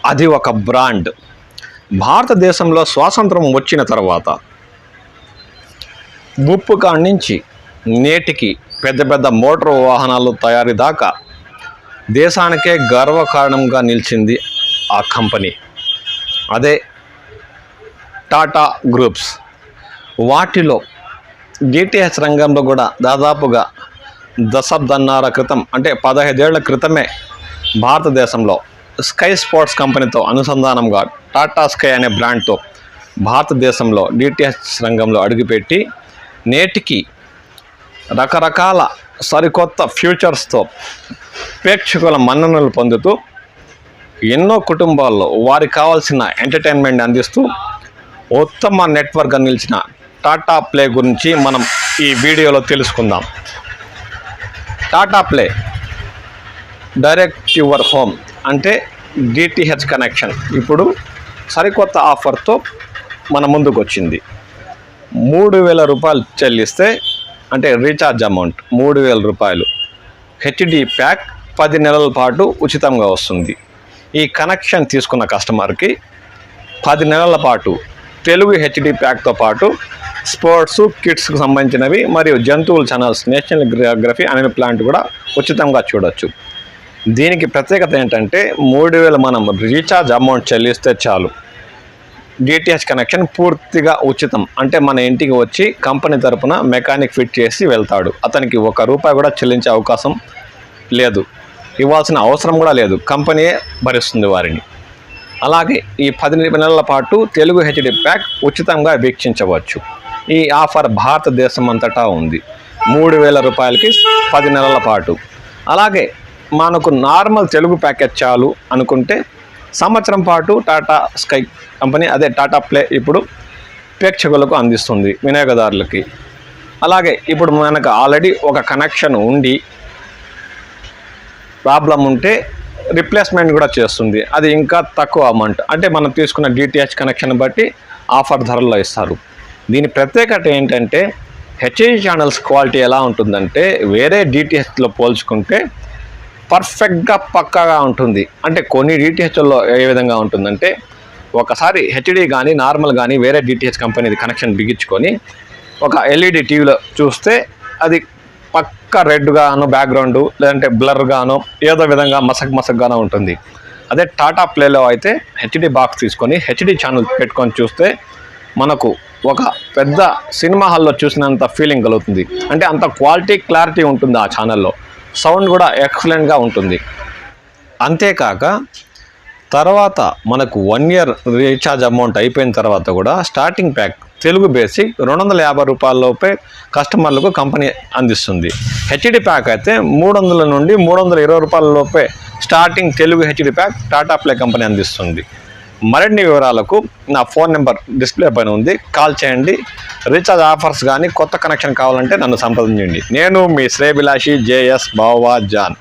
అది ఒక బ్రాండ్. భారతదేశంలో స్వాతంత్రం వచ్చిన తర్వాత ఉప్పు కాడి నుంచి నేటికి పెద్ద పెద్ద మోటార్ వాహనాలు తయారీ దాకా దేశానికే గర్వకారణంగా నిలిచింది ఆ కంపెనీ. అదే టాటా గ్రూప్స్. వాటిలో డిటిహెచ్ రంగంలో కూడా దాదాపుగా దశాబ్దన్నర క్రితం, అంటే 15 ఏళ్ల క్రితమే భారతదేశంలో స్కై స్పోర్ట్స్ కంపెనీతో అనుసంధానంగా టాటా స్కై అనే బ్రాండ్తో భారతదేశంలో డిటిహెచ్ రంగంలో అడుగుపెట్టి నేటికి రకరకాల సరికొత్త ఫ్యూచర్స్తో ప్రేక్షకుల మన్ననలు పొందుతూ ఎన్నో కుటుంబాల్లో వారికి కావాల్సిన ఎంటర్టైన్మెంట్ అందిస్తూ ఉత్తమ నెట్వర్క్గా నిలిచిన టాటా ప్లే గురించి మనం ఈ వీడియోలో తెలుసుకుందాం. Tata play direct your home అంటే డిటిహెచ్ కనెక్షన్ ఇప్పుడు సరికొత్త ఆఫర్తో మన ముందుకు వచ్చింది. 3,000 రూపాయలు చెల్లిస్తే, అంటే రీఛార్జ్ అమౌంట్ 3,000 రూపాయలు, హెచ్డి ప్యాక్ 10 నెలల పాటు ఉచితంగా వస్తుంది. ఈ కనెక్షన్ తీసుకున్న కస్టమర్కి 10 నెలల పాటు తెలుగు హెచ్డి ప్యాక్తో పాటు స్పోర్ట్స్ కిడ్స్కి సంబంధించినవి మరియు జంతువుల ఛానల్స్, నేషనల్ జియోగ్రఫీ అనే ప్లాంట్ కూడా ఉచితంగా చూడొచ్చు. దీనికి ప్రత్యేకత ఏంటంటే 3,000 మనం రీఛార్జ్ అమౌంట్ చెల్లిస్తే చాలు, డిటిహెచ్ కనెక్షన్ పూర్తిగా ఉచితం. అంటే మన ఇంటికి వచ్చి కంపెనీ తరపున మెకానిక్ ఫిట్ చేసి వెళ్తాడు. అతనికి ₹1 కూడా చెల్లించే అవకాశం లేదు, ఇవ్వాల్సిన అవసరం కూడా లేదు, కంపెనీయే భరిస్తుంది వారిని. అలాగే ఈ 10 నెలల పాటు తెలుగు హెచ్డి ప్యాక్ ఉచితంగా వీక్షించవచ్చు. ఈ ఆఫర్ భారతదేశం అంతటా ఉంది. 3,000 రూపాయలకి 10 నెలల పాటు. అలాగే మనకు నార్మల్ తెలుగు ప్యాకేజ్ చాలు అనుకుంటే సంవత్సరం పాటు టాటా స్కై కంపెనీ, అదే టాటా ప్లే ఇప్పుడు ప్రేక్షకులకు అందిస్తుంది, వినియోగదారులకి. అలాగే ఇప్పుడు మనకు ఆల్రెడీ ఒక కనెక్షన్ ఉండి ప్రాబ్లం ఉంటే రిప్లేస్మెంట్ కూడా చేస్తుంది. అది ఇంకా తక్కువ అమౌంట్, అంటే మనం తీసుకున్న డిటిహెచ్ కనెక్షన్ బట్టి ఆఫర్ ధరల్లో ఇస్తారు. దీని ప్రత్యేకత ఏంటంటే హెచ్డి ఛానల్స్ క్వాలిటీ ఎలా ఉంటుందంటే వేరే డిటిహెచ్లో పోల్చుకుంటే పర్ఫెక్ట్గా పక్కాగా ఉంటుంది. అంటే కొన్ని డిటిహెచ్లో ఏ విధంగా ఉంటుందంటే ఒకసారి హెచ్డి కానీ నార్మల్ కానీ వేరే డిటిహెచ్ కంపెనీది కనెక్షన్ బిగించుకొని ఒక ఎల్ఈడి టీవీలో చూస్తే అది పక్క రెడ్గాను బ్యాక్గ్రౌండ్, లేదంటే బ్లర్గాను ఏదో విధంగా మసగ్గానో ఉంటుంది. అదే టాటా ప్లేలో అయితే హెచ్డి బాక్స్ తీసుకొని హెచ్డి ఛానల్ పెట్టుకొని చూస్తే మనకు ఒక పెద్ద సినిమా హాల్లో చూసినంత ఫీలింగ్ కలుగుతుంది. అంటే అంత క్లారిటీ ఉంటుంది ఆ ఛానల్లో. సౌండ్ కూడా ఎక్సలెంట్గా ఉంటుంది. అంతేకాక తర్వాత మనకు 1 ఇయర్ రీఛార్జ్ అమౌంట్ అయిపోయిన తర్వాత కూడా స్టార్టింగ్ ప్యాక్ తెలుగు బేసిక్ ₹250 కస్టమర్లకు కంపెనీ అందిస్తుంది. హెచ్డి ప్యాక్ అయితే 300 నుండి ₹320 starting Telugu HD pack Tata play company అందిస్తుంది. మరిన్ని వివరాలకు నా ఫోన్ నెంబర్ డిస్ప్లే పైన ఉంది, కాల్ చేయండి. రీఛార్జ్ ఆఫర్స్ కానీ కొత్త కనెక్షన్ కావాలంటే నన్ను సంప్రదించండి. నేను మీ శ్రేయభిలాషి జేఎస్ బావా జాన్.